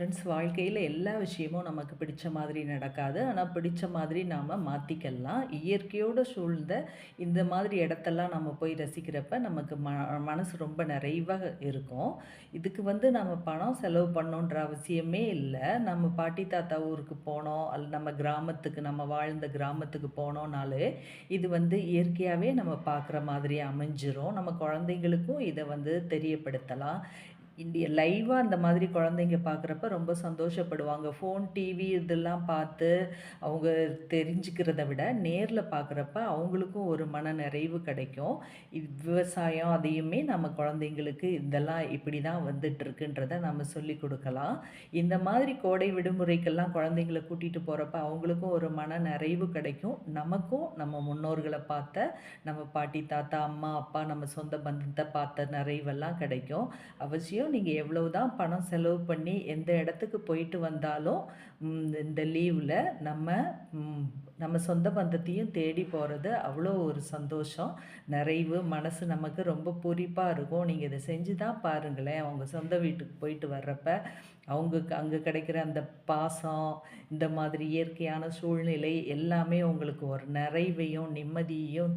Friends, வாழ்க்கையில் எல்லா விஷயமும் நமக்கு பிடிச்ச மாதிரி நடக்காது. ஆனால் பிடிச்ச மாதிரி நாம் மாற்றிக்கலாம். இயற்கையோடு சூழ்ந்த இந்த மாதிரி இடத்தெல்லாம் நம்ம போய் ரசிக்கிறப்ப நமக்கு மனசு ரொம்ப நிறைவாக இருக்கும். இதுக்கு நம்ம பணம் செலவு பண்ணணுன்ற அவசியமே இல்லை. நம்ம பாட்டி தாத்தா ஊருக்கு போனோம், அல்ல நம்ம கிராமத்துக்கு, நம்ம வாழ்ந்த கிராமத்துக்கு போனோம்னாலே இது இயற்கையாகவே நம்ம பார்க்குற மாதிரி அமைஞ்சிரும். நம்ம குழந்தைங்களுக்கும் இதை தெரியப்படுத்தலாம். லைவா அந்த மாதிரி குழந்தைங்க பார்க்குறப்ப ரொம்ப சந்தோஷப்படுவாங்க. ஃபோன், டிவி இதெல்லாம் பார்த்து அவங்க தெரிஞ்சுக்கிறத விட, நேர்ல பார்க்குறப்ப அவங்களுக்கும் ஒரு மன நிறைவு கிடைக்கும். விவசாயம் அதையுமே நம்ம குழந்தைங்களுக்கு இதெல்லாம் இப்படி தான் வந்துட்டுருக்குன்றத நம்ம சொல்லிக் கொடுக்கலாம். இந்த மாதிரி கோடை விடுமுறைக்கெல்லாம் குழந்தைங்கள கூட்டிட்டு போறப்ப அவங்களுக்கும் ஒரு மன நிறைவு கிடைக்கும். நமக்கும் நம்ம முன்னோர்கள பார்த்த, நம்ம பாட்டி, தாத்தா, அம்மா, அப்பா, நம்ம சொந்த பந்தத்த பார்த்த நிறைவெல்லாம் கிடைக்கும். அவசியம் நீங்க எவ்வளவுதான் பணம் செலவு பண்ணி எந்த இடத்துக்கு போயிட்டு வந்தாலும், இந்த லீவ்ல நம்ம ம் நம்ம சொந்த பந்தத்தையும் தேடி போறது அவ்வளோ ஒரு சந்தோஷம், நிறைவு. மனசு நமக்கு ரொம்ப பூரிப்பா இருக்கும். நீங்க இத செஞ்சு தான் பாருங்களேன். உங்க சொந்த வீட்டுக்கு போயிட்டு வர்றப்ப, அங்க கிடைக்கிற அந்த பாசம், இந்த மாதிரி இயற்கையான சூழ்நிலை எல்லாமே உங்களுக்கு ஒரு நிறைவையும், நிம்மதியையும்